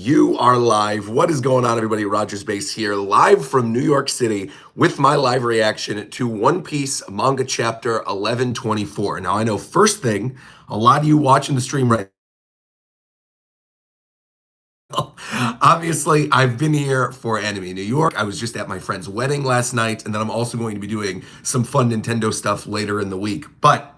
You are live. What is going on, everybody? RogersBase here, live from New York City with my live reaction to One Piece manga chapter 1124. Now, I know first thing, a lot of you watching the stream right now, obviously, I've been here for Anime New York. I was just at my friend's wedding last night, and then I'm also going to be doing some fun Nintendo stuff later in the week. But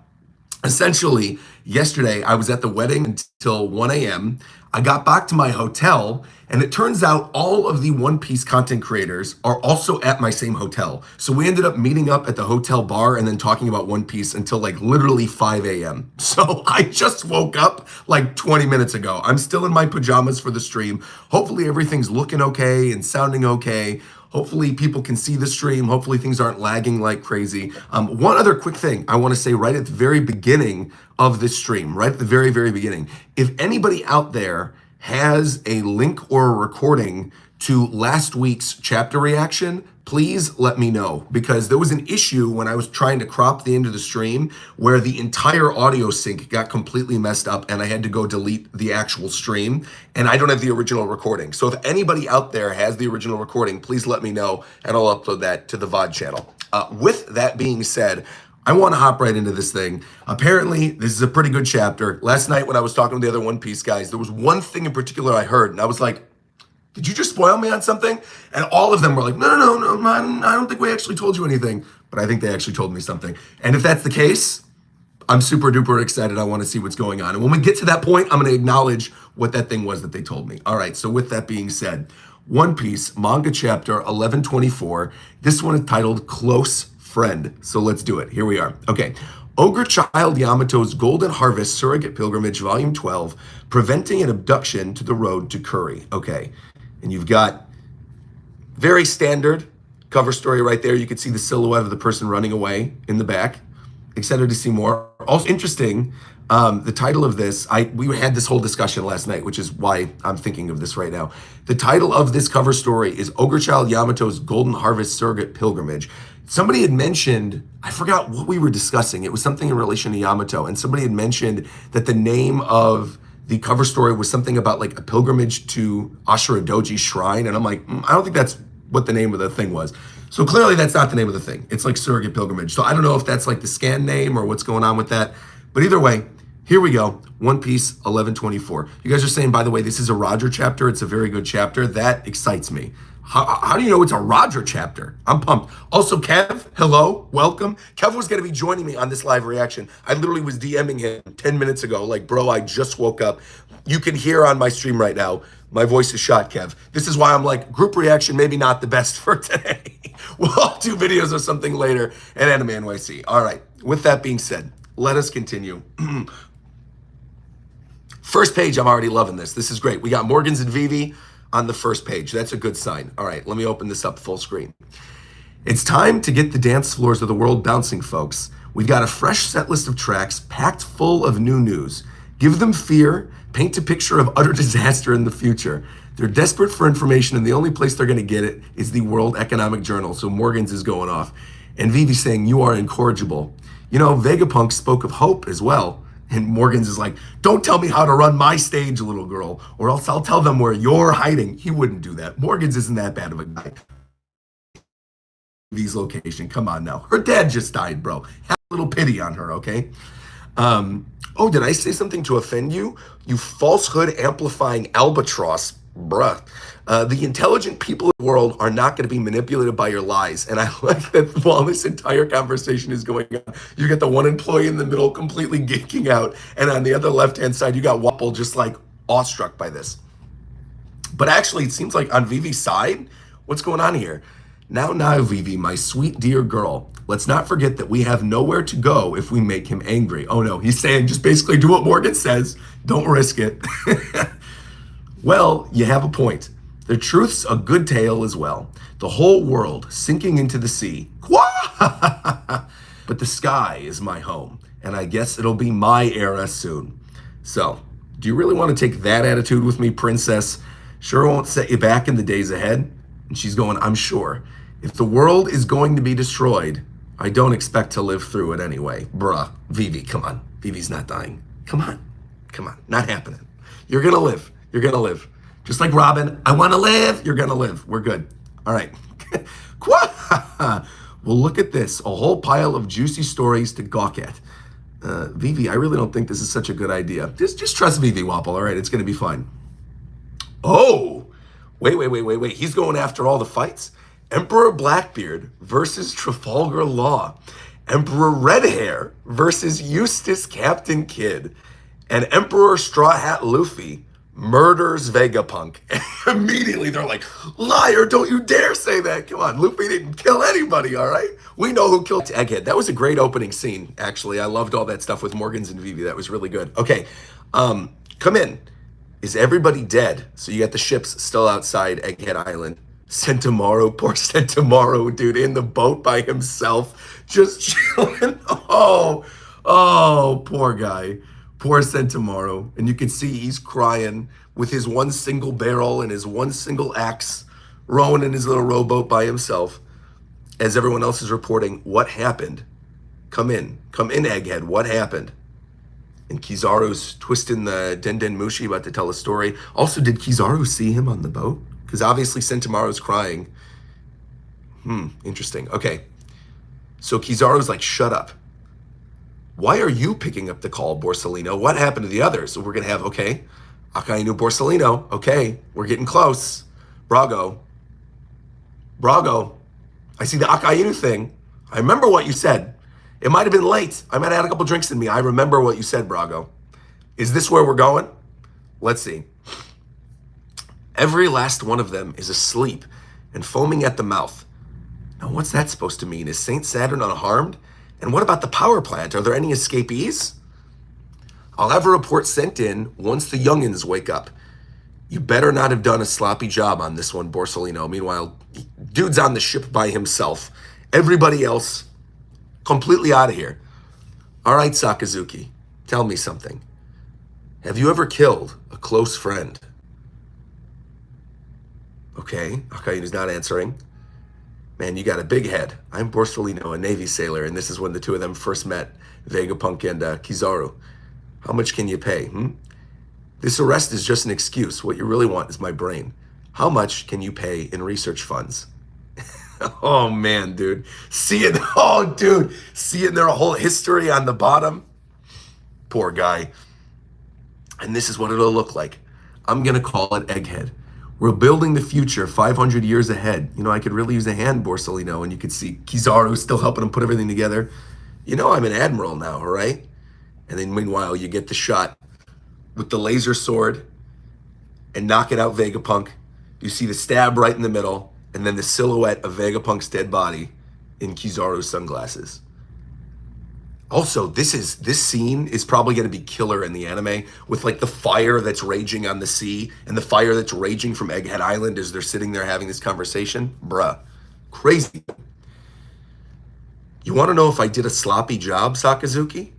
essentially, yesterday I was at the wedding until 1 a.m. I got back to my hotel, and it turns out all of the One Piece content creators are also at my same hotel. So we ended up meeting up at the hotel bar and then talking about One Piece until like literally 5 a.m. So I just woke up like 20 minutes ago. I'm still in my pajamas for the stream. Hopefully everything's looking okay and sounding okay. Hopefully people can see the stream. Hopefully things aren't lagging like crazy. One other quick thing I want to say right at the very beginning of this stream, right at the very, very beginning. If anybody out there has a link or a recording to last week's chapter reaction, please let me know, because there was an issue when I was trying to crop the end of the stream where the entire audio sync got completely messed up and I had to go delete the actual stream, and I don't have the original recording. So if anybody out there has the original recording, please let me know and I'll upload that to the VOD channel. With that being said, I want to hop right into this thing. Apparently, this is a pretty good chapter. Last night when I was talking to the other One Piece guys, there was one thing in particular I heard, and I was like, did you just spoil me on something? And all of them were like, no, man, I don't think we actually told you anything. But I think they actually told me something. And if that's the case, I'm super duper excited. I want to see what's going on. And when we get to that point, I'm going to acknowledge what that thing was that they told me. All right, so with that being said, One Piece manga chapter 1124. This one is titled Close Friend. So let's do it. Here we are. Okay. Ogre Child Yamato's Golden Harvest Surrogate Pilgrimage, Volume 12, Preventing an Abduction to the Road to Curry. Okay. And you've got very standard cover story right there. You can see the silhouette of the person running away in the back. Excited to see more. Also interesting, the title of this, we had this whole discussion last night, which is why I'm thinking of this right now. The title of this cover story is Ogre Child Yamato's Golden Harvest Surrogate Pilgrimage. Somebody had mentioned, I forgot what we were discussing. It was something in relation to Yamato, and somebody had mentioned that the name of the cover story was something about like a pilgrimage to Ashura Doji's shrine. And I'm like, I don't think that's what the name of the thing was. So clearly that's not the name of the thing. It's like Surrogate Pilgrimage. So I don't know if that's like the scan name or what's going on with that. But either way, here we go. One Piece 1124. You guys are saying, by the way, this is a Roger chapter. It's a very good chapter. That excites me. How do you know it's a Roger chapter? I'm pumped. Also, Kev, hello, welcome. Kev was going to be joining me on this live reaction. I literally was DMing him 10 minutes ago, like, bro, I just woke up. You can hear on my stream right now, my voice is shot, Kev. This is why I'm like, group reaction, maybe not the best for today. We'll all do videos or something later at Anime NYC. All right, with that being said, let us continue. First page, I'm already loving this. This is great. We got Morgans and Vivi on the first page. That's a good sign. All right, let me open this up full screen. It's time to get the dance floors of the world bouncing, folks. We've got a fresh set list of tracks packed full of new news. Give them fear, paint a picture of utter disaster in the future. They're desperate for information, and the only place they're going to get it is the World Economic Journal. So Morgans is going off. And Vivi saying, you are incorrigible. You know, Vegapunk spoke of hope as well. And Morgans is like, don't tell me how to run my stage, little girl, or else I'll tell them where you're hiding. He wouldn't do that. Morgans isn't that bad of a guy. Vivi's location, come on now. Her dad just died, bro. Have a little pity on her, okay? Oh, did I say something to offend you? You falsehood amplifying albatross, bruh. The intelligent people of the world are not going to be manipulated by your lies. And I like that while this entire conversation is going on, you get the one employee in the middle completely geeking out. And on the other left-hand side, you got Wapple just like awestruck by this. But actually, it seems like on Vivi's side, what's going on here? Now, Vivi, my sweet dear girl, let's not forget that we have nowhere to go if we make him angry. Oh no, he's saying just basically do what Morgan says. Don't risk it. Well, you have a point. The truth's a good tale as well. The whole world sinking into the sea. But the sky is my home, and I guess it'll be my era soon. So, do you really want to take that attitude with me, princess? Sure won't set you back in the days ahead. And she's going, I'm sure. If the world is going to be destroyed, I don't expect to live through it anyway. Bruh, Vivi, come on. Vivi's not dying. Come on. Not happening. You're gonna live. Just like Robin, I want to live. You're going to live. We're good. All right. Well, look at this. A whole pile of juicy stories to gawk at. Vivi, I really don't think this is such a good idea. Just trust Vivi, Wapple. All right, it's going to be fine. Oh, wait. He's going after all the fights. Emperor Blackbeard versus Trafalgar Law. Emperor Redhair versus Eustace Captain Kidd. And Emperor Straw Hat Luffy murders Vegapunk. And immediately they're like, liar, don't you dare say that. Come on, Luffy didn't kill anybody, all right? We know who killed Egghead. That was a great opening scene, actually. I loved all that stuff with Morgans and Vivi. That was really good. Okay, come in. Is everybody dead? So you got the ships still outside Egghead Island. Sentomaru, poor Sentomaru, dude, in the boat by himself, just chilling. Oh, poor guy. Poor Sentomaru. And you can see he's crying with his one single barrel and his one single axe, rowing in his little rowboat by himself, as everyone else is reporting what happened. Come in, Egghead, what happened? And Kizaru's twisting the Den Mushi, about to tell a story. Also, did Kizaru see him on the boat? Because obviously Sentomaru's crying. Interesting. Okay. So Kizaru's like, shut up. Why are you picking up the call, Borsalino? What happened to the others? So we're going to have, okay, Akainu, Borsalino. Okay, we're getting close. Brago. I see the Akainu thing. I remember what you said. It might have been late. I might have had a couple drinks in me. I remember what you said, Brago. Is this where we're going? Let's see. Every last one of them is asleep and foaming at the mouth. Now, what's that supposed to mean? Is Saint Saturn unharmed? And what about the power plant? Are there any escapees? I'll have a report sent in once the youngins wake up. You better not have done a sloppy job on this one, Borsalino. Meanwhile, dude's on the ship by himself. Everybody else completely out of here. All right, Sakazuki, tell me something. Have you ever killed a close friend? Okay, Akainu's not answering. Man, you got a big head. I'm Borsalino, a Navy sailor, and this is when the two of them first met, Vegapunk and Kizaru. How much can you pay? This arrest is just an excuse. What you really want is my brain. How much can you pay in research funds? Oh, man, dude. Seeing their whole history on the bottom. Poor guy. And this is what it'll look like. I'm going to call it Egghead. We're building the future 500 years ahead. You know, I could really use a hand, Borsalino, and you could see Kizaru still helping him put everything together. You know, I'm an admiral now, all right? And then meanwhile, you get the shot with the laser sword and knocking out Vegapunk. You see the stab right in the middle, and then the silhouette of Vegapunk's dead body in Kizaru's sunglasses. Also, this scene is probably going to be killer in the anime, with like the fire that's raging on the sea and the fire that's raging from Egghead Island as they're sitting there having this conversation. Bruh, crazy. You want to know if I did a sloppy job, Sakazuki?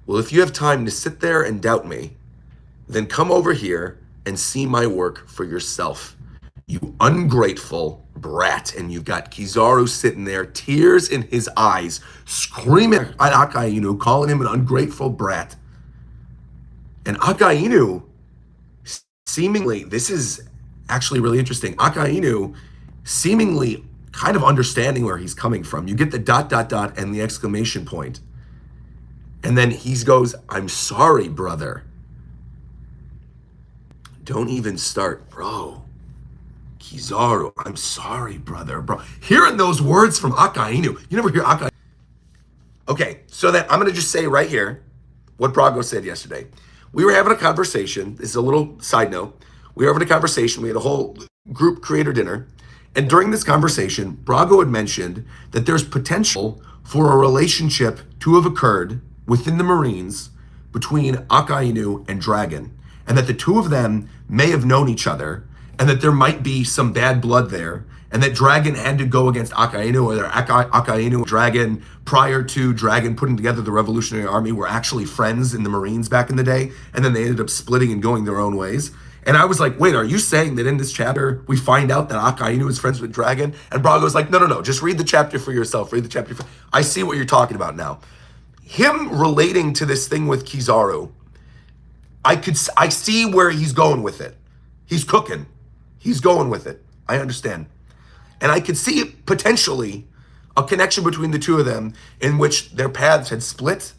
Well, if you have time to sit there and doubt me, then come over here and see my work for yourself. You ungrateful brat. And you've got Kizaru sitting there, tears in his eyes, screaming at Akainu, calling him an ungrateful brat. And Akainu, seemingly, this is actually really interesting, Akainu seemingly kind of understanding where he's coming from. You get the ... and the exclamation point. And then he goes, I'm sorry, brother. Don't even start, bro. Kizaru, I'm sorry, brother, bro. Hearing those words from Akainu, you never hear Akainu. Okay, so then I'm going to just say right here what Brago said yesterday. We were having a conversation. This is a little side note. We were having a conversation. We had a whole group creator dinner. And during this conversation, Brago had mentioned that there's potential for a relationship to have occurred within the Marines between Akainu and Dragon. And that the two of them may have known each other, and that there might be some bad blood there, and that Dragon had to go against Akainu, or that Akainu and Dragon, prior to Dragon putting together the Revolutionary Army, were actually friends in the Marines back in the day, and then they ended up splitting and going their own ways. And I was like, wait, are you saying that in this chapter we find out that Akainu is friends with Dragon? And Brago's like, no, just read the chapter for yourself. Read the chapter. I see what you're talking about now. Him relating to this thing with Kizaru, I see where he's going with it. He's cooking. He's going with it. I understand. And I could see potentially a connection between the two of them in which their paths had split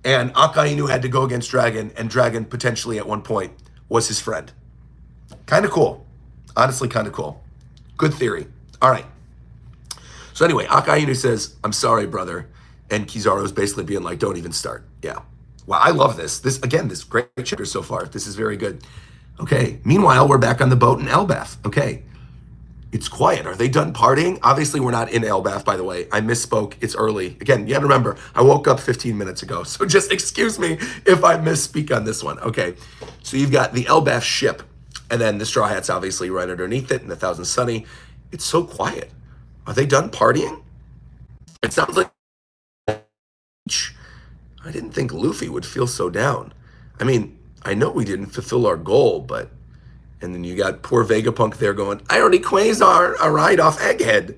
and Akainu had to go against Dragon, and Dragon potentially at one point was his friend. Kind of cool. Honestly, kind of cool. Good theory. All right. So anyway, Akainu says, I'm sorry, brother. And Kizaru's basically being like, don't even start. Yeah. Wow, I love this. This great chapter so far. This is very good. Okay. Meanwhile, we're back on the boat in Elbaf. Okay. It's quiet. Are they done partying? Obviously, we're not in Elbaf, by the way. I misspoke. It's early. Again, you have to remember, I woke up 15 minutes ago. So just excuse me if I misspeak on this one. Okay. So you've got the Elbaf ship, and then the Straw Hats obviously right underneath it, and the Thousand Sunny. It's so quiet. Are they done partying? It sounds like... I didn't think Luffy would feel so down. I mean, I know we didn't fulfill our goal, but... And then you got poor Vegapunk there going, I already Quasar a ride off Egghead.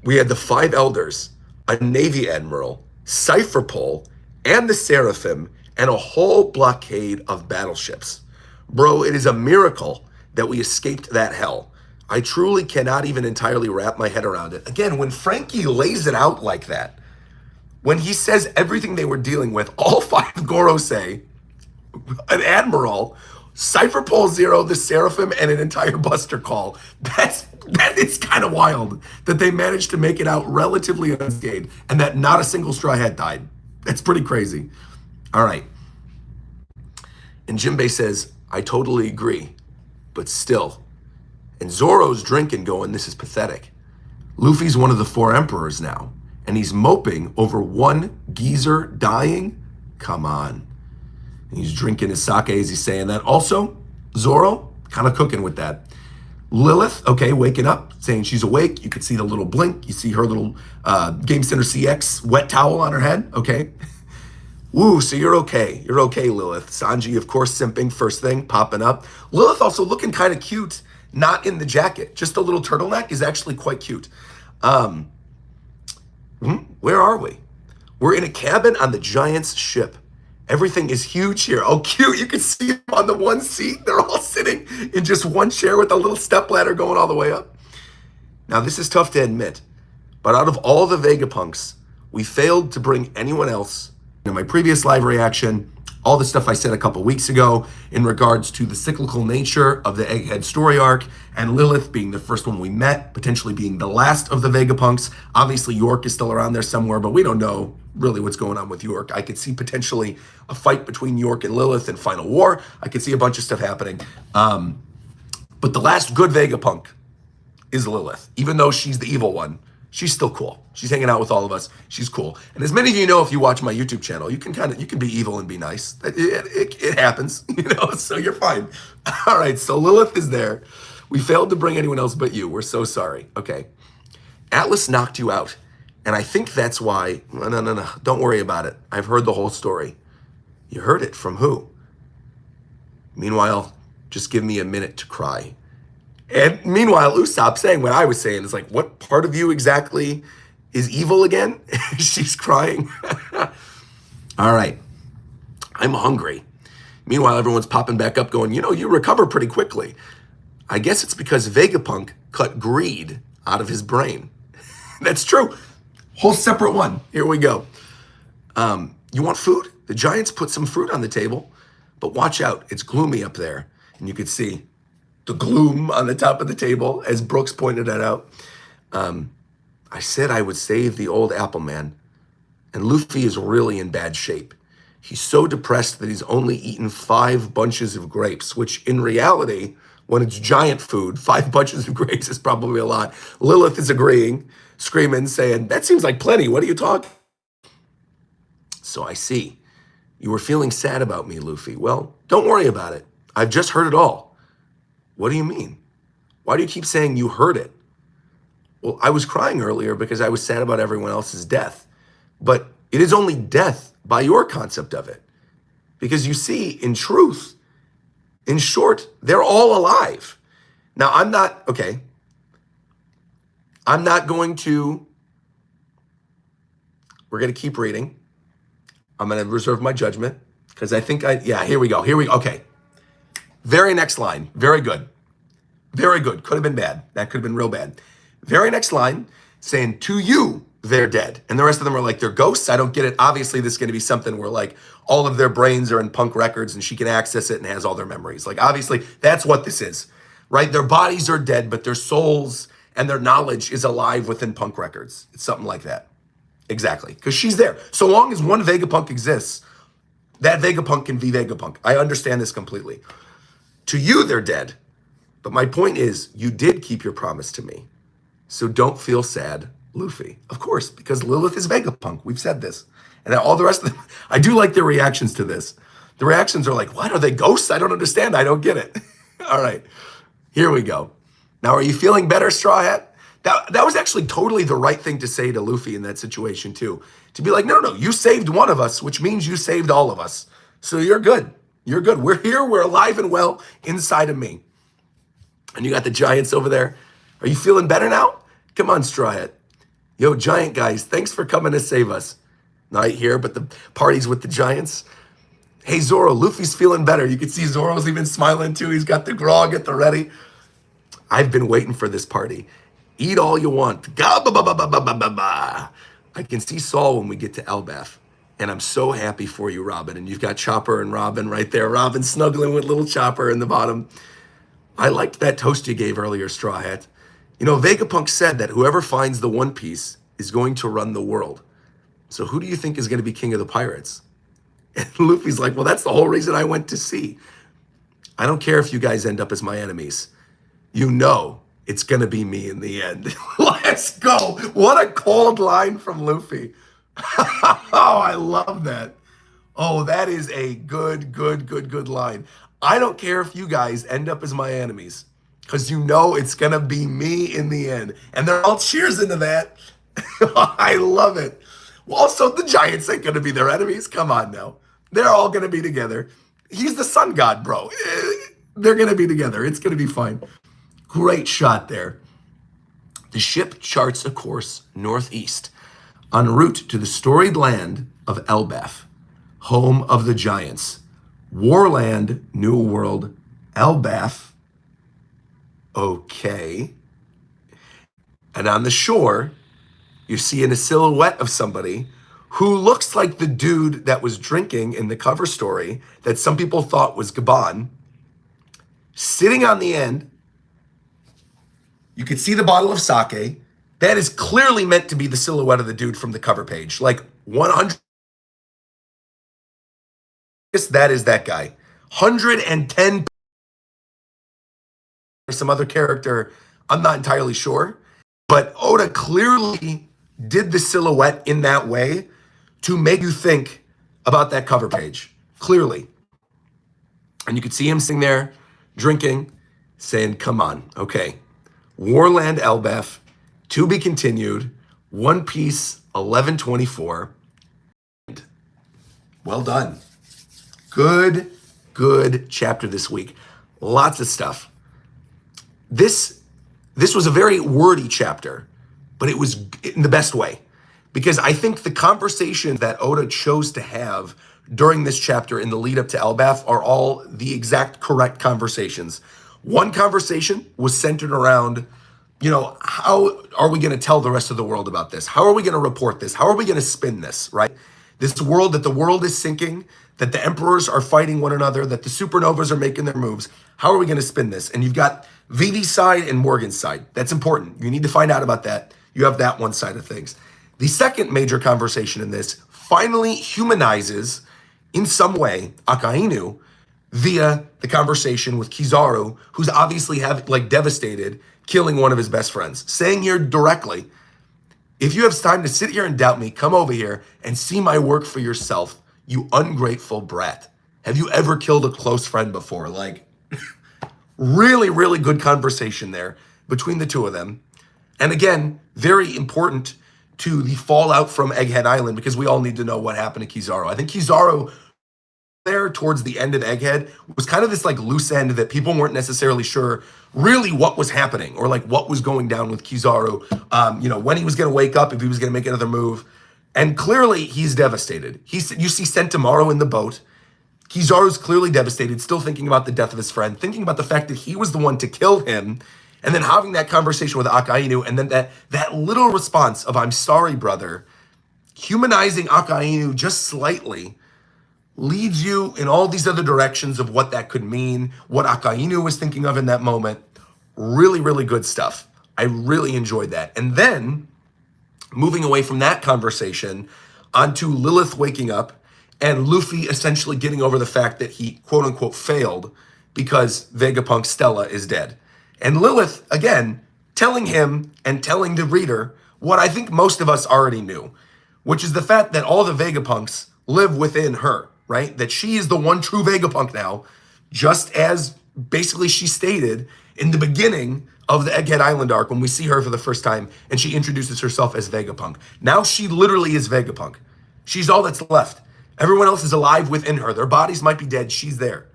We had the 5 Elders, a Navy Admiral, Cypher Pole, and the Seraphim, and a whole blockade of battleships. Bro, it is a miracle that we escaped that hell. I truly cannot even entirely wrap my head around it. Again, when Frankie lays it out like that, when he says everything they were dealing with, all 5 Gorosei, an Admiral, Cypher Pole Zero, the Seraphim, and an entire Buster Call. That is kind of wild that they managed to make it out relatively unscathed and that not a single Straw Hat died. That's pretty crazy. All right. And Jinbei says, I totally agree, but still. And Zoro's drinking going, this is pathetic. Luffy's one of the 4 emperors now, and he's moping over one geezer dying? Come on. He's drinking his sake as he's saying that. Also, Zoro, kind of cooking with that. Lilith, okay, waking up, saying she's awake. You could see the little blink. You see her little Game Center CX wet towel on her head, okay? Woo, so you're okay. You're okay, Lilith. Sanji, of course, simping, first thing, popping up. Lilith also looking kind of cute, not in the jacket. Just a little turtleneck is actually quite cute. Where are we? We're in a cabin on the Giant's ship. Everything is huge here. Oh, cute. You can see them on the one seat. They're all sitting in just one chair with a little stepladder going all the way up. Now, this is tough to admit, but out of all the Vegapunks, we failed to bring anyone else. In my previous live reaction, all the stuff I said a couple weeks ago in regards to the cyclical nature of the Egghead story arc, and Lilith being the first one we met, potentially being the last of the Vegapunks. Obviously, York is still around there somewhere, but we don't know really what's going on with York. I could see potentially a fight between York and Lilith in Final War. I could see a bunch of stuff happening. But the last good Vegapunk is Lilith. Even though she's the evil one, she's still cool. She's hanging out with all of us. She's cool. And as many of you know, if you watch my YouTube channel, you can be evil and be nice. It happens, so you're fine. All right, so Lilith is there. We failed to bring anyone else but you. We're so sorry. Okay. Atlas knocked you out. And I think that's why, no, don't worry about it. I've heard the whole story. You heard it from who? Meanwhile, just give me a minute to cry. And meanwhile, Usopp saying what I was saying is like, what part of you exactly is evil again? She's crying. All right, I'm hungry. Meanwhile, everyone's popping back up going, you recover pretty quickly. I guess it's because Vegapunk cut greed out of his brain. That's true. Whole separate one. Here we go. You want food? The Giants put some fruit on the table, but watch out. It's gloomy up there. And you could see the gloom on the top of the table, as Brooks pointed that out. I said I would save the old Apple Man, and Luffy is really in bad shape. He's so depressed that he's only eaten 5 bunches of grapes, which in reality, when it's giant food, 5 bunches of grapes is probably a lot. Lilith is agreeing, screaming, saying, that seems like plenty. What are you talking? So I see. You were feeling sad about me, Luffy. Well, don't worry about it. I've just heard it all. What do you mean? Why do you keep saying you heard it? Well, I was crying earlier because I was sad about everyone else's death. But it is only death by your concept of it. Because you see, in truth, in short, they're all alive. Now, I'm not going to, we're going to keep reading. I'm going to reserve my judgment because I think here we go. Okay. Very next line. Very good. Very good. Could have been bad. That could have been real bad. Very next line saying, to you, they're dead. And the rest of them are like, they're ghosts. I don't get it. Obviously, this is going to be something where like all of their brains are in Punk records and she can access it and has all their memories. Like, obviously, that's what this is, right? Their bodies are dead, but their souls and their knowledge is alive within Punk records. It's something like that. Exactly. Because she's there. So long as one Vegapunk exists, that Vegapunk can be Vegapunk. I understand this completely. To you, they're dead. But my point is, you did keep your promise to me. So don't feel sad, Luffy. Of course, because Lilith is Vegapunk. We've said this. And all the rest of them, I do like their reactions to this. The reactions are like, what? Are they ghosts? I don't understand. I don't get it. All right, here we go. Now, are you feeling better, Straw Hat? That was actually totally the right thing to say to Luffy in that situation, too. To be like, no, you saved one of us, which means you saved all of us. So you're good. You're good. We're here. We're alive and well inside of me. And you got the giants over there. Are you feeling better now? Come on, Straw Hat. Yo, giant guys, thanks for coming to save us. Not here, but the party's with the giants. Hey, Zoro, Luffy's feeling better. You can see Zoro's even smiling, too. He's got the grog at the ready. I've been waiting for this party. Eat all you want. I can see Saul when we get to Elbaf. And I'm so happy for you, Robin. And you've got Chopper and Robin right there. Robin snuggling with little Chopper in the bottom. I liked that toast you gave earlier, Straw Hat. You know, Vegapunk said that whoever finds the One Piece is going to run the world. So who do you think is going to be king of the pirates? And Luffy's like, well, that's the whole reason I went to sea. I don't care if you guys end up as my enemies. You know it's going to be me in the end. Let's go. What a cold line from Luffy. Oh, I love that. Oh, that is a good line. I don't care if you guys end up as my enemies, because you know it's going to be me in the end. And they're all cheers into that. I love it. Well, also, the giants ain't going to be their enemies. Come on now. They're all going to be together. He's the sun god, bro. They're going to be together. It's going to be fine. Great shot there. The ship charts a course northeast en route to the storied land of Elbaf, home of the giants. Warland, New World, Elbaf. Okay. And on the shore, you're seeing a silhouette of somebody who looks like the dude that was drinking in the cover story that some people thought was Gabon. Sitting on the end, you could see the bottle of sake. That is clearly meant to be the silhouette of the dude from the cover page. Like 100. That is that guy. 110. Some other character, I'm not entirely sure. But Oda clearly did the silhouette in that way to make you think about that cover page. Clearly. And you could see him sitting there, drinking, saying, come on, okay. Warland Elbaf, to be continued, One Piece 1124. Well done. Good chapter this week. Lots of stuff. This was a very wordy chapter, but it was in the best way. Because I think the conversations that Oda chose to have during this chapter in the lead up to Elbaf are all the exact correct conversations. One conversation was centered around, you know, how are we going to tell the rest of the world about this? How are we going to report this? How are we going to spin this, right? This world, that the world is sinking, that the emperors are fighting one another, that the supernovas are making their moves. How are we going to spin this? And you've got Vivi's side and Morgan's side. That's important. You need to find out about that. You have that one side of things. The second major conversation in this finally humanizes, in some way, Akainu via the conversation with Kizaru, who's obviously devastated, killing one of his best friends. Saying here directly, if you have time to sit here and doubt me, come over here and see my work for yourself, you ungrateful brat. Have you ever killed a close friend before? Like, really good conversation there between the two of them. And again, very important to the fallout from Egghead Island, because we all need to know what happened to Kizaru. I think Kizaru there towards the end of Egghead was kind of this like loose end that people weren't necessarily sure really what was happening or like what was going down with Kizaru, when he was going to wake up, if he was going to make another move. And clearly he's devastated. You see Sentomaru in the boat. Kizaru's clearly devastated, still thinking about the death of his friend, thinking about the fact that he was the one to kill him, and then having that conversation with Akainu, and then that little response of "I'm sorry, brother," humanizing Akainu just slightly, leads you in all these other directions of what that could mean, what Akainu was thinking of in that moment. Really, really good stuff. I really enjoyed that. And then moving away from that conversation onto Lilith waking up and Luffy essentially getting over the fact that he quote unquote failed because Vegapunk Stella is dead. And Lilith, again, telling him and telling the reader what I think most of us already knew, which is the fact that all the Vegapunks live within her, right? That she is the one true Vegapunk now, just as basically she stated in the beginning of the Egghead Island arc when we see her for the first time and she introduces herself as Vegapunk. Now she literally is Vegapunk. She's all that's left. Everyone else is alive within her. Their bodies might be dead. She's there.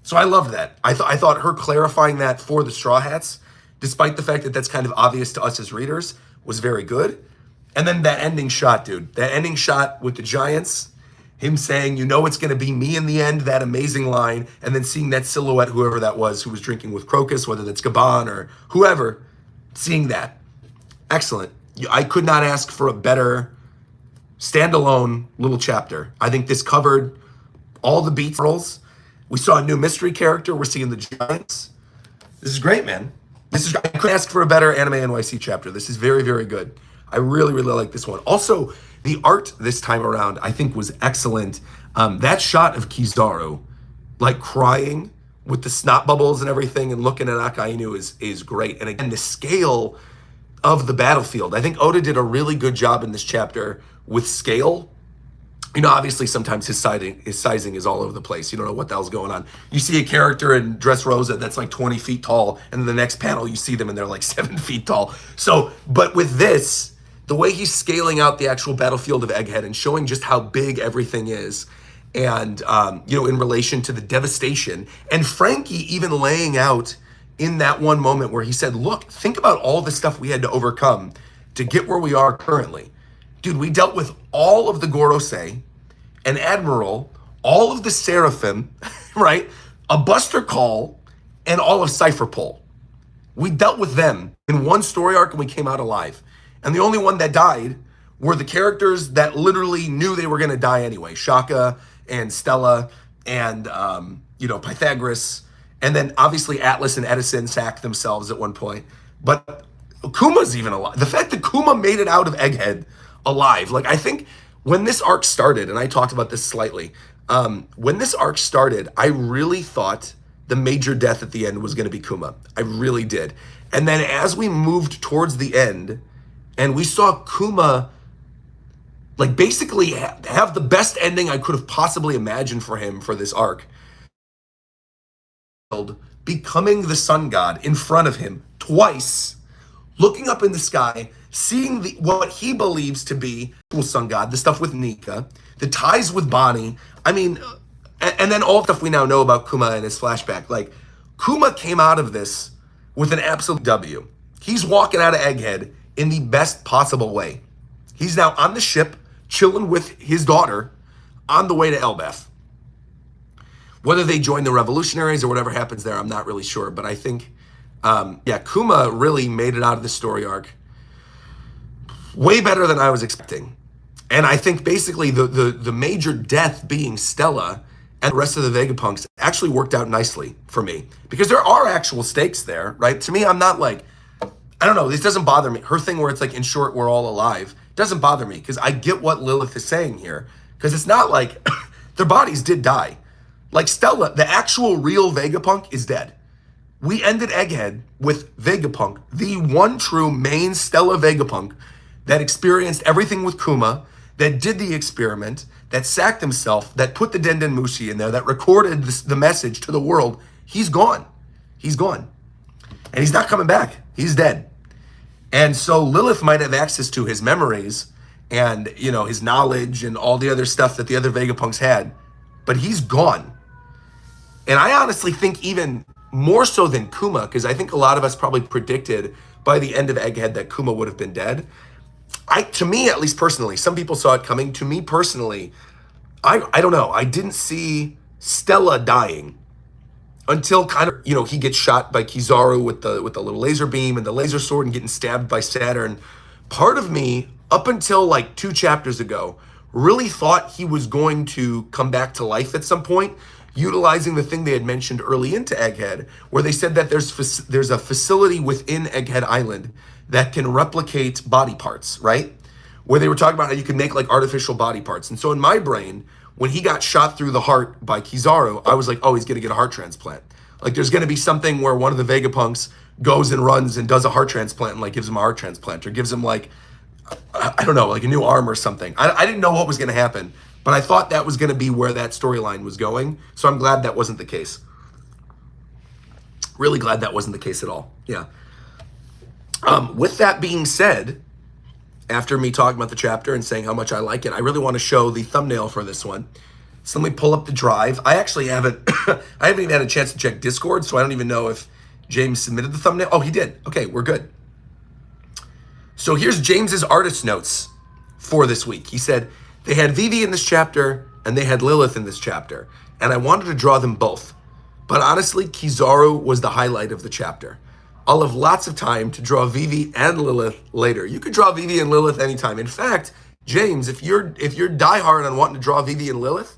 So I love that. I thought her clarifying that for the Straw Hats, despite the fact that that's kind of obvious to us as readers, was very good. And then that ending shot, dude. That ending shot with the giants, him saying, "You know it's going to be me in the end," that amazing line, and then seeing that silhouette, whoever that was, who was drinking with Crocus, whether that's Gabon or whoever, seeing that. Excellent. I could not ask for a better standalone little chapter. I think this covered all the beats. We saw a new mystery character. We're seeing the giants. This is great, man. I couldn't ask for a better Anime NYC chapter. This is very, very good. I really, really like this one. Also, the art this time around, I think, was excellent. That shot of Kizaru, like crying with the snot bubbles and everything and looking at Akainu is great. And again, the scale of the battlefield. I think Oda did a really good job in this chapter with scale. You know, obviously sometimes his sizing is all over the place. You don't know what the hell's going on. You see a character in Dressrosa that's like 20 feet tall, and then the next panel you see them and they're like 7 feet tall. So, but with this, the way he's scaling out the actual battlefield of Egghead and showing just how big everything is, and you know, in relation to the devastation, and Frankie even laying out in that one moment where he said, "Look, think about all the stuff we had to overcome to get where we are currently. Dude, we dealt with all of the Gorosei, an Admiral, all of the Seraphim, right? A Buster Call, and all of Cypher Pole. We dealt with them in one story arc and we came out alive. And the only one that died were the characters that literally knew they were going to die anyway. Shaka and Stella and, you know, Pythagoras. And then obviously Atlas and Edison sacked themselves at one point. But Kuma's even alive. The fact that Kuma made it out of Egghead alive. Like, I think when this arc started, and I talked about this slightly, when this arc started, I really thought the major death at the end was going to be Kuma. I really did. And then as we moved towards the end, and we saw Kuma, like, basically have the best ending I could have possibly imagined for him for this arc, becoming the sun god in front of him twice, looking up in the sky, seeing what he believes to be the sun god, the stuff with Nika, the ties with Bonnie. I mean, and then all the stuff we now know about Kuma and his flashback. Like, Kuma came out of this with an absolute W. He's walking out of Egghead in the best possible way. He's now on the ship, chilling with his daughter on the way to Elbaf. Whether they join the revolutionaries or whatever happens there, I'm not really sure. But I think, yeah, Kuma really made it out of the story arc way better than I was expecting. And I think basically the major death being Stella and the rest of the Vegapunks actually worked out nicely for me. Because there are actual stakes there, right? To me, I'm not like, I don't know, this doesn't bother me. Her thing where it's like, in short, we're all alive, doesn't bother me. Because I get what Lilith is saying here. Because it's not like, their bodies did die. Like Stella, the actual real Vegapunk is dead. We ended Egghead with Vegapunk, the one true main Stella Vegapunk that experienced everything with Kuma, that did the experiment, that sacked himself, that put the Denden Mushi in there, that recorded the message to the world. He's gone. He's gone. And he's not coming back. He's dead. And so Lilith might have access to his memories and, you know, his knowledge and all the other stuff that the other Vegapunks had, but he's gone. And I honestly think even more so than Kuma, because I think a lot of us probably predicted by the end of Egghead that Kuma would have been dead. To me, at least personally, some people saw it coming. To me personally, I don't know. I didn't see Stella dying until kind of, he gets shot by Kizaru with the little laser beam and the laser sword and getting stabbed by Saturn. Part of me, up until like 2 chapters ago, really thought he was going to come back to life at some point, utilizing the thing they had mentioned early into Egghead, where they said that there's a facility within Egghead Island that can replicate body parts, right? Where they were talking about how you can make like artificial body parts. And so in my brain, when he got shot through the heart by Kizaru, I was like, oh, he's gonna get a heart transplant. Like there's gonna be something where one of the Vegapunks goes and runs and does a heart transplant and like gives him a heart transplant or gives him like, I don't know, like a new arm or something. I didn't know what was gonna happen, but I thought that was gonna be where that storyline was going. So I'm glad that wasn't the case. Really glad that wasn't the case at all, yeah. With that being said, after me talking about the chapter and saying how much I like it, I really want to show the thumbnail for this one. So let me pull up the drive. I actually haven't, I haven't even had a chance to check Discord, so I don't even know if James submitted the thumbnail. Oh, he did. Okay, we're good. So here's James's artist notes for this week. He said, they had Vivi in this chapter and they had Lilith in this chapter, and I wanted to draw them both. But honestly, Kizaru was the highlight of the chapter. I'll have lots of time to draw Vivi and Lilith later. You could draw Vivi and Lilith anytime. In fact, James, if you're diehard on wanting to draw Vivi and Lilith,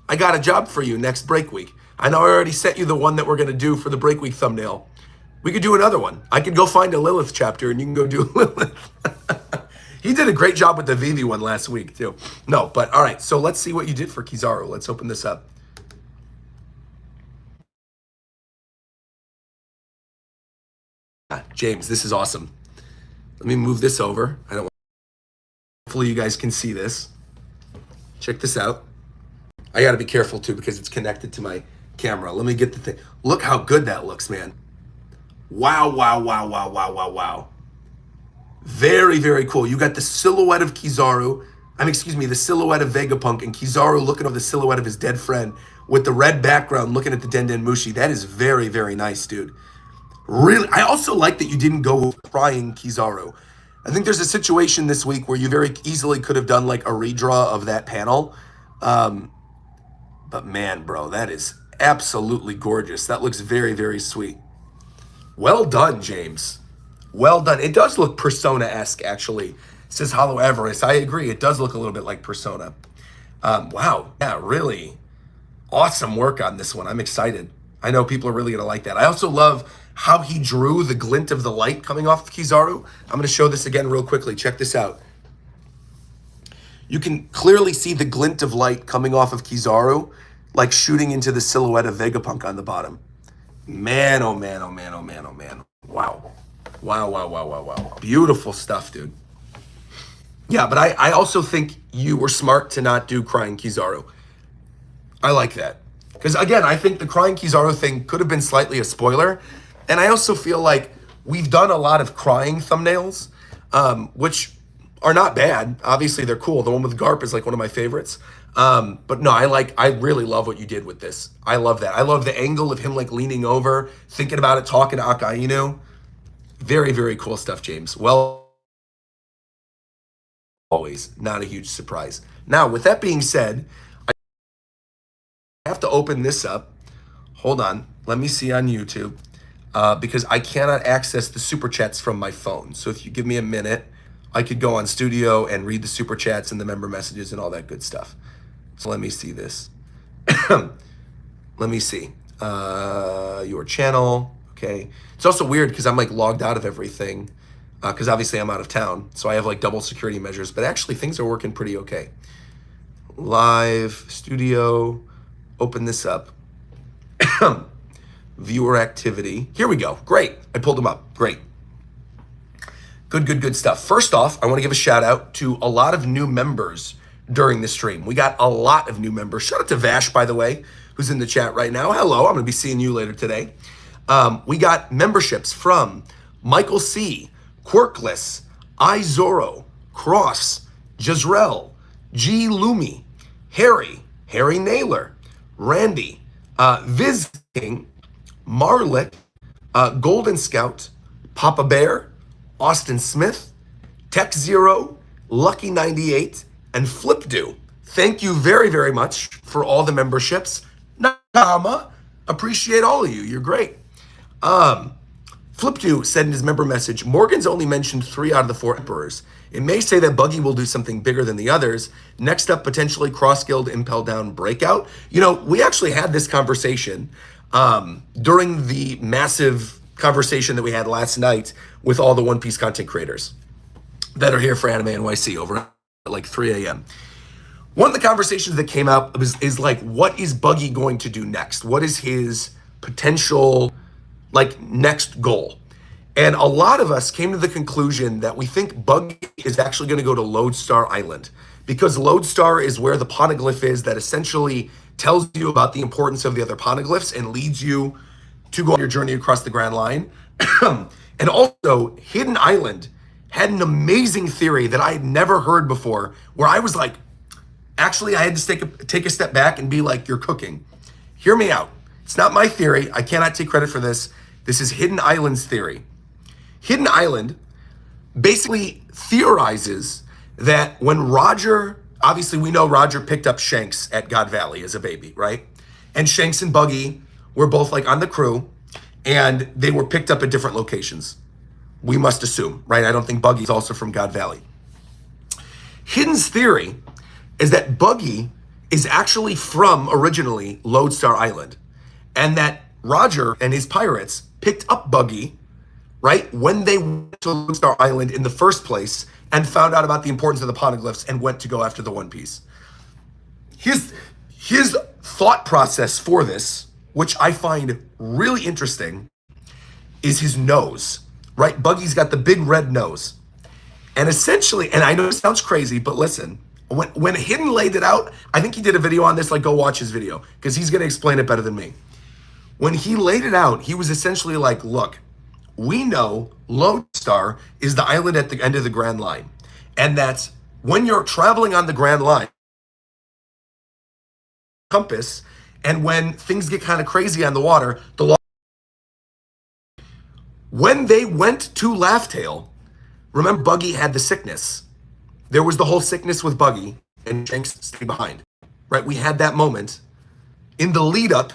I got a job for you next break week. I know I already sent you the one that we're gonna do for the break week thumbnail. We could do another one. I could go find a Lilith chapter and you can go do Lilith. He did a great job with the Vivi one last week too. No, but all right, so let's see what you did for Kizaru. Let's open this up. James, this is awesome. Let me move this over. Hopefully you guys can see this. Check this out. I gotta be careful too because it's connected to my camera. Let me get the thing. Look how good that looks, man. Wow, wow, wow, wow, wow, wow, wow. Very, very cool. You got the silhouette of Kizaru. The silhouette of Vegapunk and Kizaru looking over the silhouette of his dead friend with the red background looking at the Denden Mushi. That is very, very nice, dude. Really, I also like that you didn't go crying Kizaru. I think there's a situation this week where you very easily could have done like a redraw of that panel. But man, bro, that is absolutely gorgeous. That looks very, very sweet. Well done, James. Well done. It does look Persona-esque, actually. Says Hollow Avarice. I agree. It does look a little bit like Persona. Wow. Yeah, really awesome work on this one. I'm excited. I know people are really going to like that. I also love how he drew the glint of the light coming off of Kizaru. I'm going to show this again real quickly. Check this out. You can clearly see the glint of light coming off of Kizaru, like shooting into the silhouette of Vegapunk on the bottom. Man, oh man, oh man, oh man, oh man. Wow. Wow, wow, wow, wow, wow. Beautiful stuff, dude. Yeah, but I also think you were smart to not do crying Kizaru. I like that. Because again, I think the crying Kizaru thing could have been slightly a spoiler. And I also feel like we've done a lot of crying thumbnails, which are not bad. Obviously, they're cool. The one with Garp is like one of my favorites. But no, I really love what you did with this. I love that. I love the angle of him like leaning over, thinking about it, talking to Akainu. Very, very cool stuff, James. Well, always not a huge surprise. Now, with that being said, I have to open this up. Hold on. Let me see on YouTube. Because I cannot access the super chats from my phone. So if you give me a minute, I could go on Studio and read the super chats and the member messages and all that good stuff. So let me see this. Let me see. Your channel. Okay. It's also weird because I'm like logged out of everything because obviously I'm out of town. So I have like double security measures, but actually things are working pretty okay. Live, Studio, open this up. Viewer activity. Here we go. Great. I pulled them up. Great. Good stuff. First off, I want to give a shout out to a lot of new members during the stream. We got a lot of new members. Shout out to Vash, by the way, who's in the chat right now. Hello. I'm going to be seeing you later today. We got memberships from Michael C., Quirkless, iZoro, Cross, Jezreel, G. Lumi, Harry Naylor, Randy, Viz King, Marlick, Golden Scout, Papa Bear, Austin Smith, Tech Zero, Lucky 98, and Flipdo. Thank you very, very much for all the memberships. Comma, appreciate all of you. You're great. Flip2 said in his member message, Morgan's only mentioned 3 out of the 4 emperors. It may say that Buggy will do something bigger than the others. Next up, potentially cross-guild impel down breakout. You know, we actually had this conversation during the massive conversation that we had last night with all the One Piece content creators that are here for Anime NYC over at like 3 a.m. One of the conversations that came out is like, what is Buggy going to do next? What is his potential like next goal? And a lot of us came to the conclusion that we think Buggy is actually going to go to Lodestar Island, because Lodestar is where the poneglyph is that essentially tells you about the importance of the other poneglyphs and leads you to go on your journey across the Grand Line. And also, Hidden Island had an amazing theory that I had never heard before, where I was like, actually, I had to take a step back and be like, you're cooking. Hear me out. It's not my theory. I cannot take credit for this. This is Hidden Island's theory. Hidden Island basically theorizes that when Roger, obviously we know Roger picked up Shanks at God Valley as a baby, right? And Shanks and Buggy were both like on the crew, and they were picked up at different locations. We must assume, right? I don't think Buggy's also from God Valley. Hidden's theory is that Buggy is actually from originally Lodestar Island, and that Roger and his pirates picked up Buggy, right, when they went to Lodestar Island in the first place and found out about the importance of the poneglyphs and went to go after the One Piece. His thought process for this, which I find really interesting, is his nose, right? Buggy's got the big red nose. And essentially, and I know it sounds crazy, but listen, when Hidden laid it out, I think he did a video on this, like go watch his video, because he's gonna explain it better than me. When he laid it out, he was essentially like, look, we know Lodestar is the island at the end of the Grand Line. And that's when you're traveling on the Grand Line, compass, and when things get kind of crazy on the water, when they went to Laughtail, remember Buggy had the sickness. There was the whole sickness with Buggy, and Shanks stayed behind, right? We had that moment in the lead up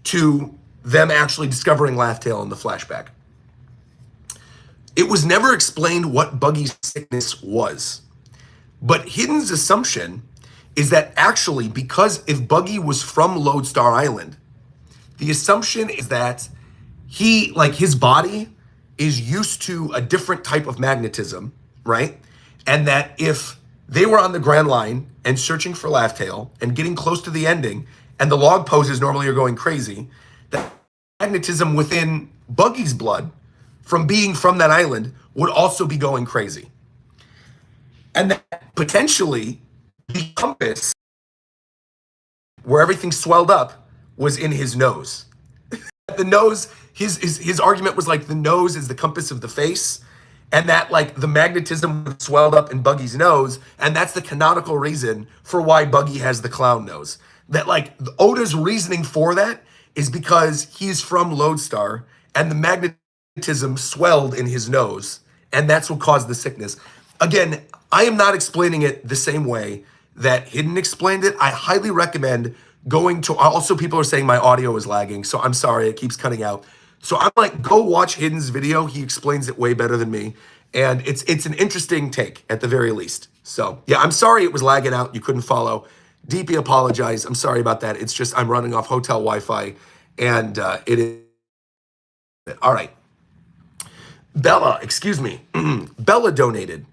to them actually discovering Laughtail in the flashback. It was never explained what Buggy's sickness was. But Hidden's assumption is that actually, because if Buggy was from Lodestar Island, the assumption is that he, like his body is used to a different type of magnetism, right? And that if they were on the Grand Line and searching for Laughtail and getting close to the ending, and the log poses normally are going crazy, that magnetism within Buggy's blood from being from that island would also be going crazy. And that potentially the compass where everything swelled up was in his nose. The nose, his argument was like the nose is the compass of the face, and that like the magnetism swelled up in Buggy's nose, and that's the canonical reason for why Buggy has the clown nose. That like Oda's reasoning for that is because he's from Lodestar, and the magnetism swelled in his nose, and that's what caused the sickness. Again, I am not explaining it the same way that Hidden explained it. I highly recommend going to, also people are saying my audio is lagging, so I'm sorry, it keeps cutting out. So I'm like, go watch Hidden's video. He explains it way better than me. And it's an interesting take at the very least. So yeah, I'm sorry it was lagging out. You couldn't follow. Deeply apologize. I'm sorry about that. It's just, I'm running off hotel Wi-Fi, and it is. All right. Bella, excuse me. Bella donated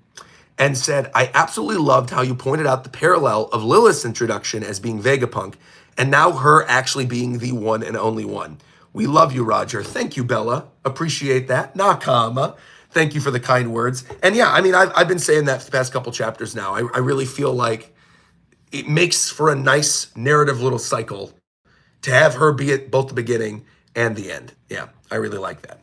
and said, I absolutely loved how you pointed out the parallel of Lilith's introduction as being Vegapunk, and now her actually being the one and only one. We love you, Roger. Thank you, Bella. Appreciate that. Nakama. Thank you for the kind words. And yeah, I mean, I've been saying that for the past couple chapters now. I really feel like it makes for a nice narrative little cycle to have her be at both the beginning and the end. Yeah, I really like that.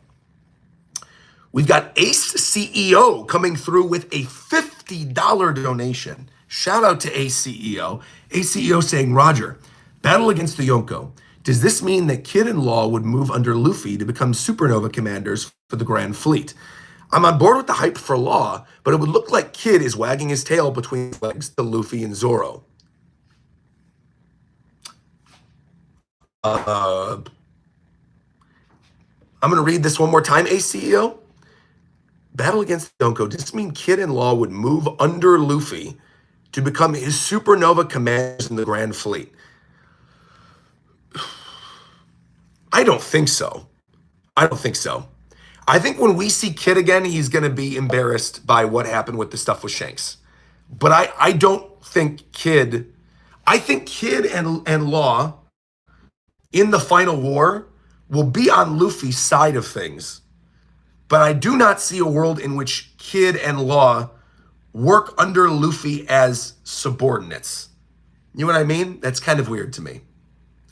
We've got Ace CEO coming through with a $50 donation. Shout out to Ace CEO. Ace CEO saying, Roger, battle against the Yonko. Does this mean that Kid and Law would move under Luffy to become supernova commanders for the Grand Fleet? I'm on board with the hype for Law, but it would look like Kid is wagging his tail between his legs to Luffy and Zoro. I'm going to read this one more time, ACEO. Battle against Donko. Does this mean Kid and Law would move under Luffy to become his supernova commanders in the Grand Fleet? I don't think so. I don't think so. I think when we see Kid again, he's going to be embarrassed by what happened with the stuff with Shanks. But I don't think Kid... I think Kid and Law in the final war will be on Luffy's side of things. But I do not see a world in which Kid and Law work under Luffy as subordinates. You know what I mean? That's kind of weird to me.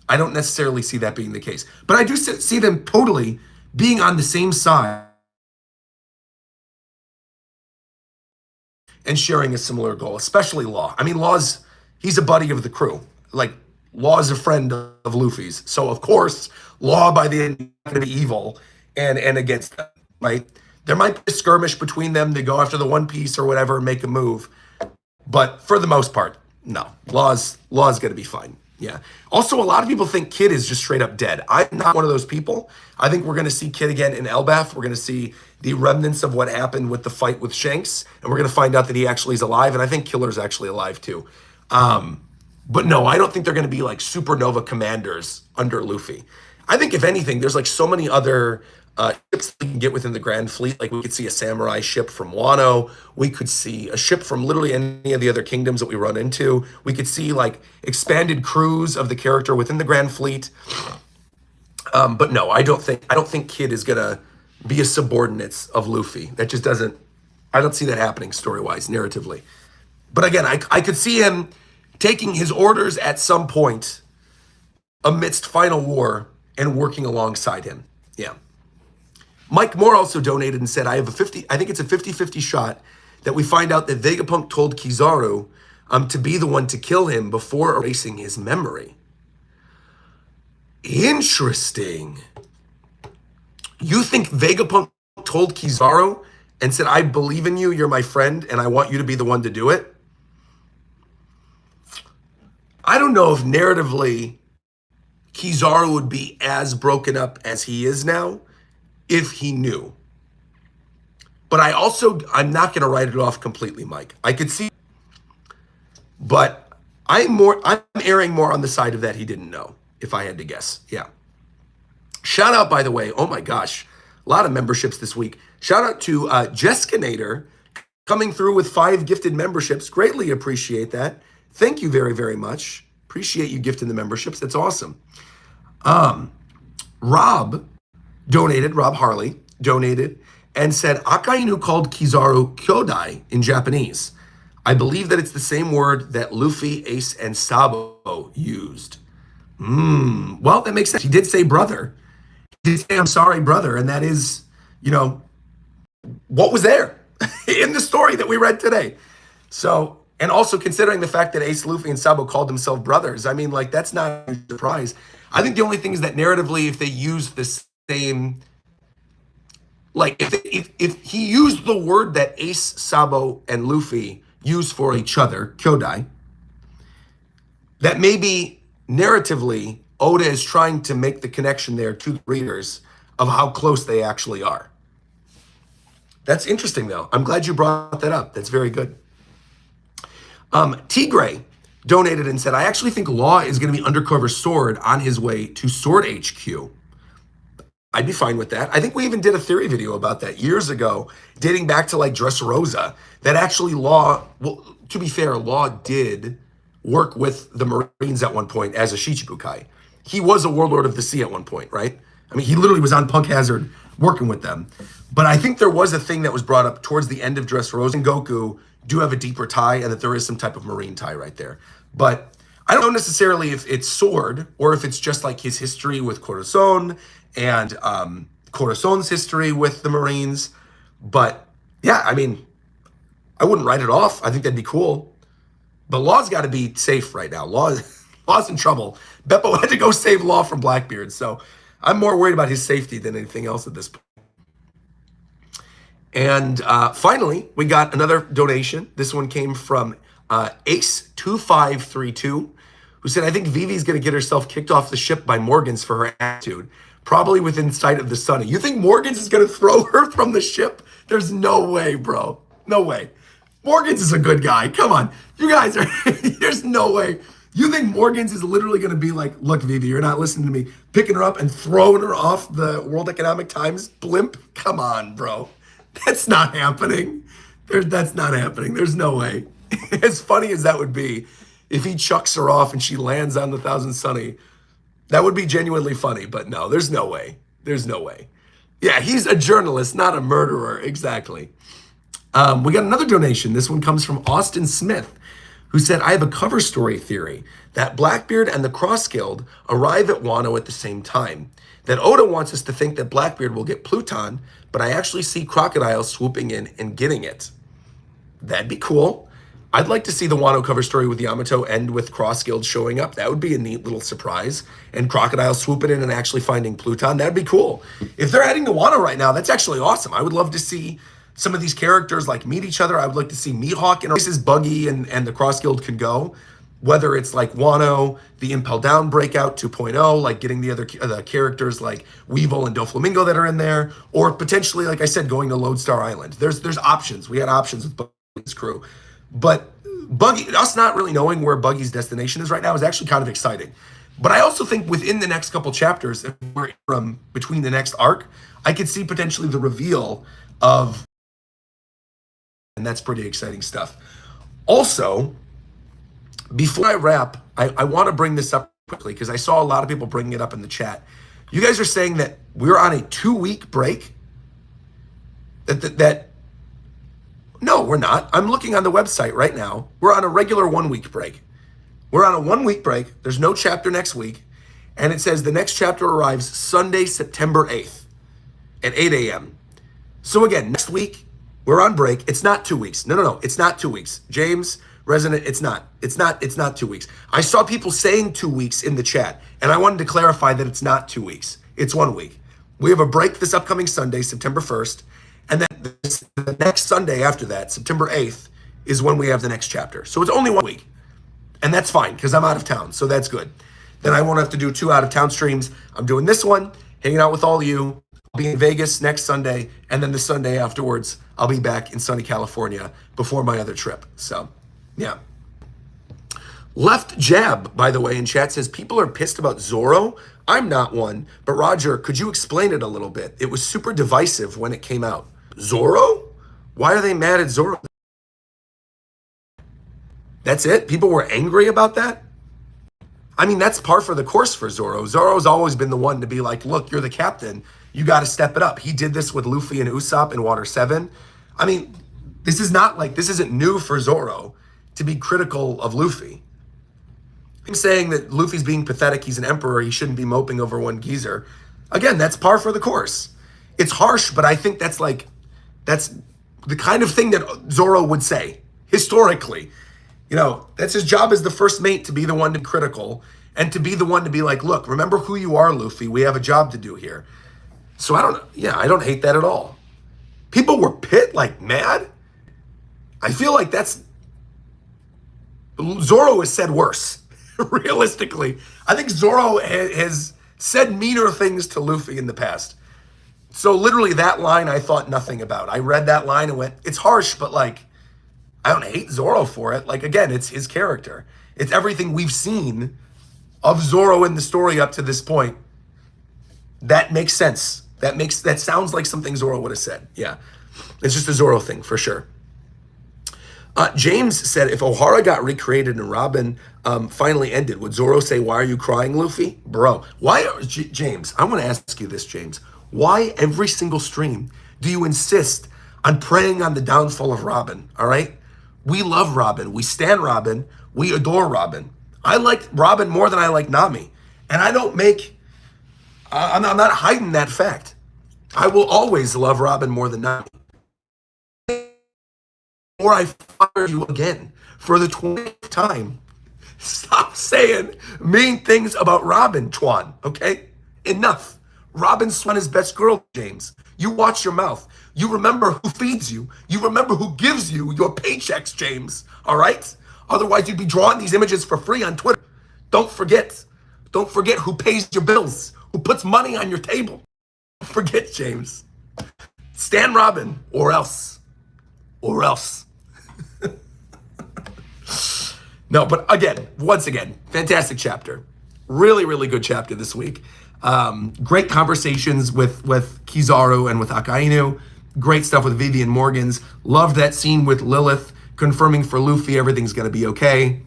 I don't necessarily see that being the case. But I do see them totally being on the same side and sharing a similar goal, especially Law. I mean, he's a buddy of the crew. Like, Law is a friend of Luffy's. So, of course, Law by the end is going to be evil and against them, right? There might be a skirmish between them to go after the One Piece or whatever and make a move. But for the most part, no. Law's going to be fine. Yeah. Also, a lot of people think Kid is just straight up dead. I'm not one of those people. I think we're going to see Kid again in Elbaf. We're going to see the remnants of what happened with the fight with Shanks. And we're going to find out that he actually is alive. And I think Killer's actually alive too. But no, I don't think they're going to be like supernova commanders under Luffy. I think if anything, there's like so many other ships we can get within the Grand Fleet. Like we could see a samurai ship from Wano. We could see a ship from literally any of the other kingdoms that we run into. We could see like expanded crews of the character within the Grand Fleet. But no, I don't think Kid is gonna be a subordinate of Luffy. That just doesn't. I don't see that happening story-wise, narratively. But again, I could see him taking his orders at some point amidst Final War and working alongside him. Yeah. Mike Moore also donated and said, I think it's a 50-50 shot that we find out that Vegapunk told Kizaru to be the one to kill him before erasing his memory. Interesting. You think Vegapunk told Kizaru and said, I believe in you, you're my friend, and I want you to be the one to do it? I don't know if narratively Kizaru would be as broken up as he is now if he knew. But I'm not going to write it off completely, Mike. I could see, but I'm erring more on the side of that he didn't know, if I had to guess. Yeah. Shout out, by the way, oh my gosh, a lot of memberships this week. Shout out to Jeskinator coming through with 5 gifted memberships. Greatly appreciate that. Thank you very, very much. Appreciate you gifting the memberships. That's awesome. Rob Harley donated and said, Akainu called Kizaru Kyodai in Japanese. I believe that it's the same word that Luffy, Ace, and Sabo used. Well, that makes sense. He did say brother. He did say, I'm sorry, brother. And that is, what was there in the story that we read today. So, and also considering the fact that Ace, Luffy, and Sabo called themselves brothers, I mean, like, that's not a surprise. I think the only thing is that narratively, if they use the same, like, if he used the word that Ace, Sabo, and Luffy use for each other, Kyodai, that maybe narratively, Oda is trying to make the connection there to the readers of how close they actually are. That's interesting, though. I'm glad you brought that up. That's very good. Tigray donated and said, I actually think Law is going to be undercover Sword on his way to Sword HQ. I'd be fine with that. I think we even did a theory video about that years ago, dating back to like Dressrosa, that actually Law, well, to be fair, Law did work with the Marines at one point as a Shichibukai. He was a Warlord of the Sea at one point, right? I mean, he literally was on Punk Hazard working with them. But I think there was a thing that was brought up towards the end of Dressrosa and Goku do have a deeper tie, and that there is some type of Marine tie right there. But I don't know necessarily if it's Sword or if it's just like his history with Corazon and Corazon's history with the Marines. But yeah, I mean, I wouldn't write it off. I think that'd be cool. But Law's got to be safe right now. Law's in trouble. Beppo had to go save Law from Blackbeard, so I'm more worried about his safety than anything else at this point. And finally, we got another donation. This one came from Ace2532, who who said, I think Vivi's going to get herself kicked off the ship by Morgans for her attitude, probably within sight of the Sunny. You think Morgans is going to throw her from the ship? There's no way, bro. No way. Morgans is a good guy. Come on. You guys are, there's no way. You think Morgans is literally going to be like, look, Vivi, you're not listening to me, picking her up and throwing her off the World Economic Times blimp? Come on, bro. That's not happening. That's not happening. There's no way. As funny as that would be, if he chucks her off and she lands on the Thousand Sunny, that would be genuinely funny. But no, there's no way. There's no way. Yeah, he's a journalist, not a murderer. Exactly. We got another donation. This one comes from Austin Smith, who said, I have a cover story theory that Blackbeard and the Cross Guild arrive at Wano at the same time. That Oda wants us to think that Blackbeard will get Pluton, but I actually see Crocodile swooping in and getting it. That'd be cool. I'd like to see the Wano cover story with Yamato end with Cross Guild showing up. That would be a neat little surprise. And Crocodile swooping in and actually finding Pluton. That'd be cool. If they're heading to Wano right now, that's actually awesome. I would love to see some of these characters like meet each other. I would like to see Mihawk in places Buggy and the Cross Guild can go. Whether it's like Wano, the Impel Down Breakout 2.0, like getting the other characters like Weevil and Doflamingo that are in there, or potentially, like I said, going to Lodestar Island. There's options. We had options with Buggy's crew. But Buggy, us not really knowing where Buggy's destination is right now is actually kind of exciting. But I also think within the next couple chapters, if we're from between the next arc, I could see potentially the reveal of, and that's pretty exciting stuff. Also, before I wrap, I want to bring this up quickly because I saw a lot of people bringing it up in the chat. You guys are saying that we're on a 2-week break? No, we're not. I'm looking on the website right now. We're on a regular 1-week break. We're on a 1-week break. There's no chapter next week. And it says the next chapter arrives Sunday, September 8th at 8 a.m. So again, next week, we're on break. It's not 2 weeks. No. It's not 2 weeks. James, Resident, it's not 2 weeks. I saw people saying 2 weeks in the chat, and I wanted to clarify that it's not 2 weeks. It's 1 week. We have a break this upcoming Sunday, September 1st, and then the next Sunday after that, September 8th, is when we have the next chapter. So it's only 1 week, and that's fine because I'm out of town, so that's good. Then I won't have to do 2 out-of-town streams. I'm doing this one, hanging out with all of you. I'll be in Vegas next Sunday, and then the Sunday afterwards, I'll be back in sunny California before my other trip. So, yeah. Left Jab, by the way, in chat says, people are pissed about Zoro. I'm not one, but Roger, could you explain it a little bit? It was super divisive when it came out. Zoro? Why are they mad at Zoro? That's it? People were angry about that? I mean, that's par for the course for Zoro. Zoro's always been the one to be like, look, you're the captain. You got to step it up. He did this with Luffy and Usopp in Water 7. I mean, this isn't new for Zoro to be critical of Luffy. I'm saying that Luffy's being pathetic. He's an emperor. He shouldn't be moping over one geezer. Again, that's par for the course. It's harsh, but I think that's the kind of thing that Zoro would say historically. You know, that's his job as the first mate, to be the one to be critical and to be the one to be like, look, remember who you are, Luffy. We have a job to do here. So I don't hate that at all. People were mad. I feel like Zoro has said worse, realistically. I think Zoro has said meaner things to Luffy in the past. So literally that line I thought nothing about. I read that line and went, it's harsh, but I don't hate Zoro for it. Again, it's his character. It's everything we've seen of Zoro in the story up to this point. That makes sense. That sounds like something Zoro would have said. Yeah, it's just a Zoro thing for sure. James said, if Ohara got recreated and Robin finally ended, would Zoro say, why are you crying, Luffy? Bro, James, I want to ask you this, James. Why every single stream do you insist on preying on the downfall of Robin, all right? We love Robin. We stan Robin. We adore Robin. I like Robin more than I like Nami. And I'm not hiding that fact. I will always love Robin more than Nami. Or I fire you again for the 20th time. Stop saying mean things about Robin, Twan, okay? Enough. Robin's Swan is best girl, James. You watch your mouth. You remember who feeds you. You remember who gives you your paychecks, James, all right? Otherwise, you'd be drawing these images for free on Twitter. Don't forget. Don't forget who pays your bills, who puts money on your table. Don't forget, James. Stan Robin, or else. Or else. No, but again, once again, fantastic chapter. Really, really good chapter this week. Great conversations with Kizaru and with Akainu. Great stuff with Vivi and Morgans. Loved that scene with Lilith confirming for Luffy everything's going to be okay.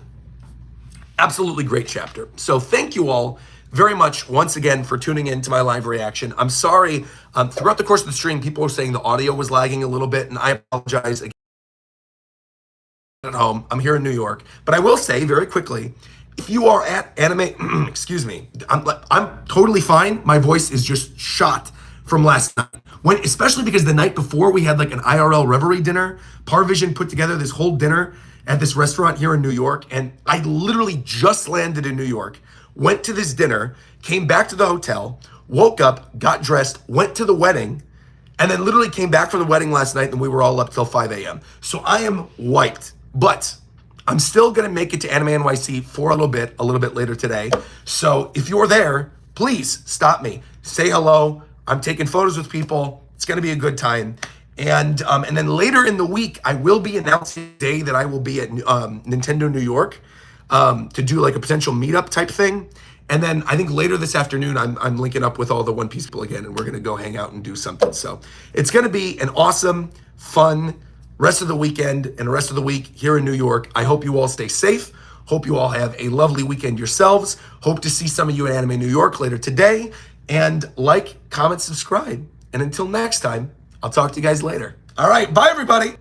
Absolutely great chapter. So thank you all very much once again for tuning in to my live reaction. I'm sorry, throughout the course of the stream, people were saying the audio was lagging a little bit, and I apologize again. At home, I'm here in New York, but I will say very quickly, if you are at anime, excuse me, I'm totally fine. My voice is just shot from last night. Especially because the night before we had like an IRL revelry dinner. Parvision put together this whole dinner at this restaurant here in New York, and I literally just landed in New York, went to this dinner, came back to the hotel, woke up, got dressed, went to the wedding, and then literally came back from the wedding last night, and we were all up till 5 a.m. So I am wiped, but I'm still gonna make it to Anime NYC for a little bit later today. So if you're there, please stop me, say hello. I'm taking photos with people. It's gonna be a good time. And then later in the week, I will be announcing the day that I will be at Nintendo New York to do like a potential meetup type thing. And then I think later this afternoon, I'm linking up with all the One Piece people again, and we're gonna go hang out and do something. So it's gonna be an awesome, fun rest of the weekend and the rest of the week here in New York. I hope you all stay safe. Hope you all have a lovely weekend yourselves. Hope to see some of you at Anime New York later today. And like, comment, subscribe. And until next time, I'll talk to you guys later. All right, bye everybody.